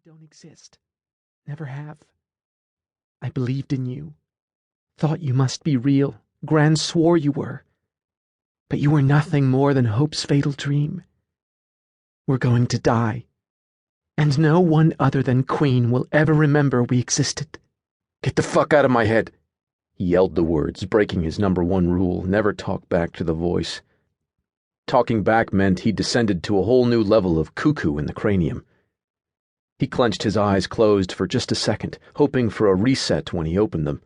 You don't exist. Never have. I believed in you. Thought you must be real. Gran swore you were. But you were nothing more than hope's fatal dream. We're going to die. And no one other than Queen will ever remember we existed. Get the fuck out of my head. He yelled the words, breaking his #1 rule, never talk back to the voice. Talking back meant he descended to a whole new level of cuckoo in the cranium. He clenched his eyes closed for just a second, hoping for a reset when he opened them.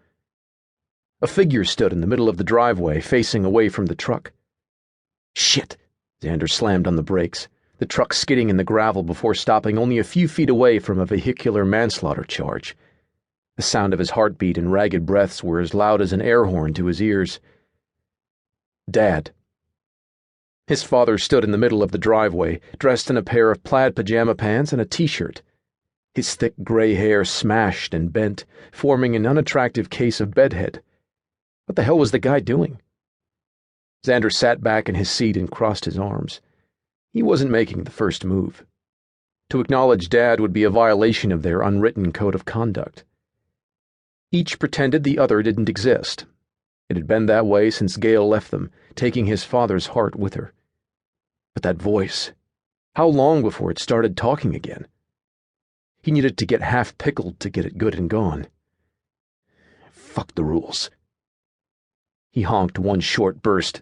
A figure stood in the middle of the driveway, facing away from the truck. Shit! Xander slammed on the brakes, the truck skidding in the gravel before stopping only a few feet away from a vehicular manslaughter charge. The sound of his heartbeat and ragged breaths were as loud as an air horn to his ears. Dad. His father stood in the middle of the driveway, dressed in a pair of plaid pajama pants and a t-shirt. His thick gray hair smashed and bent, forming an unattractive case of bedhead. What the hell was the guy doing? Xander sat back in his seat and crossed his arms. He wasn't making the first move. To acknowledge Dad would be a violation of their unwritten code of conduct. Each pretended the other didn't exist. It had been that way since Gail left them, taking his father's heart with her. But that voice, how long before it started talking again? He needed to get half pickled to get it good and gone. Fuck the rules. He honked one short burst.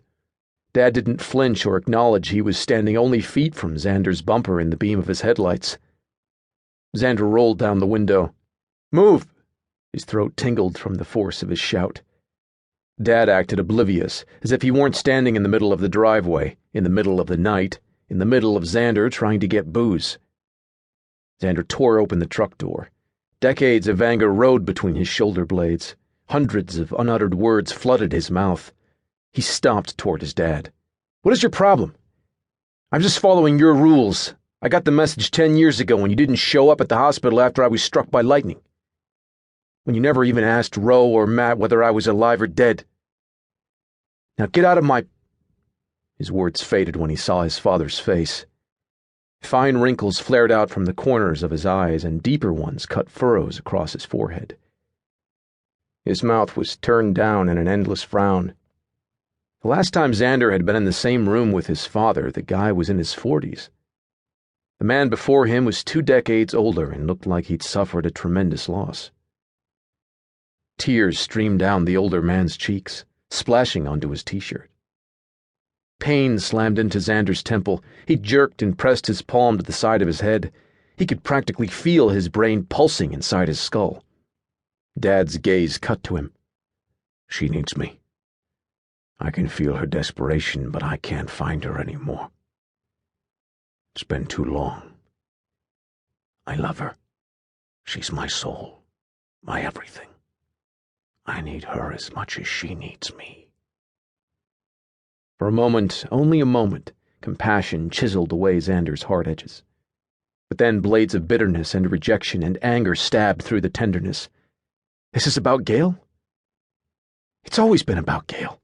Dad didn't flinch or acknowledge he was standing only feet from Xander's bumper in the beam of his headlights. Xander rolled down the window. Move! His throat tingled from the force of his shout. Dad acted oblivious, as if he weren't standing in the middle of the driveway, in the middle of the night, in the middle of Xander trying to get booze. Xander tore open the truck door. Decades of anger rode between his shoulder blades. Hundreds of unuttered words flooded his mouth. He stomped toward his dad. What is your problem? I'm just following your rules. I got the message 10 years ago when you didn't show up at the hospital after I was struck by lightning. When you never even asked Ro or Matt whether I was alive or dead. Now get out of my... His words faded when he saw his father's face. Fine wrinkles flared out from the corners of his eyes, and deeper ones cut furrows across his forehead. His mouth was turned down in an endless frown. The last time Xander had been in the same room with his father, the guy was in his 40s. The man before him was 2 decades older and looked like he'd suffered a tremendous loss. Tears streamed down the older man's cheeks, splashing onto his t-shirt. Pain slammed into Xander's temple. He jerked and pressed his palm to the side of his head. He could practically feel his brain pulsing inside his skull. Dad's gaze cut to him. She needs me. I can feel her desperation, but I can't find her anymore. It's been too long. I love her. She's my soul, my everything. I need her as much as she needs me. For a moment, only a moment, compassion chiseled away Xander's hard edges. But then blades of bitterness and rejection and anger stabbed through the tenderness. This is about Gail? It's always been about Gail.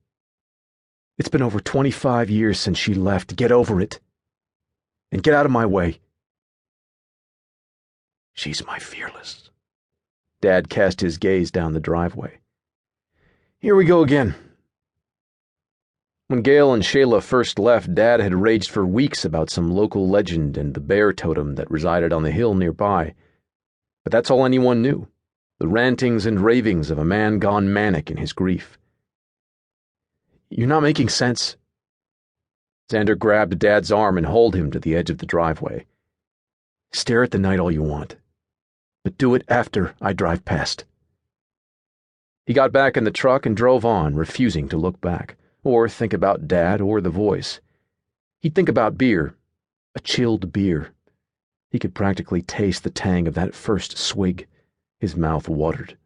It's been over 25 years since she left. Get over it. And get out of my way. She's my fearless. Dad cast his gaze down the driveway. Here we go again. When Gail and Shayla first left, Dad had raged for weeks about some local legend and the bear totem that resided on the hill nearby. But that's all anyone knew, the rantings and ravings of a man gone manic in his grief. You're not making sense. Xander grabbed Dad's arm and hauled him to the edge of the driveway. Stare at the night all you want, but do it after I drive past. He got back in the truck and drove on, refusing to look back, or think about Dad or the voice. He'd think about beer, a chilled beer. He could practically taste the tang of that first swig. His mouth watered.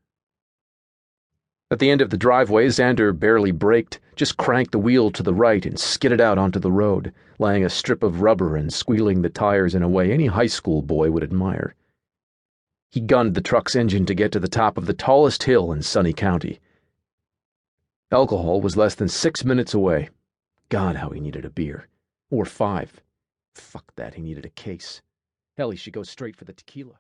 At the end of the driveway, Xander barely braked, just cranked the wheel to the right and skidded out onto the road, laying a strip of rubber and squealing the tires in a way any high school boy would admire. He gunned the truck's engine to get to the top of the tallest hill in Sunny County. Alcohol was less than 6 minutes away. God, how he needed a beer. Or 5. Fuck that, he needed a case. Hell, he should go straight for the tequila.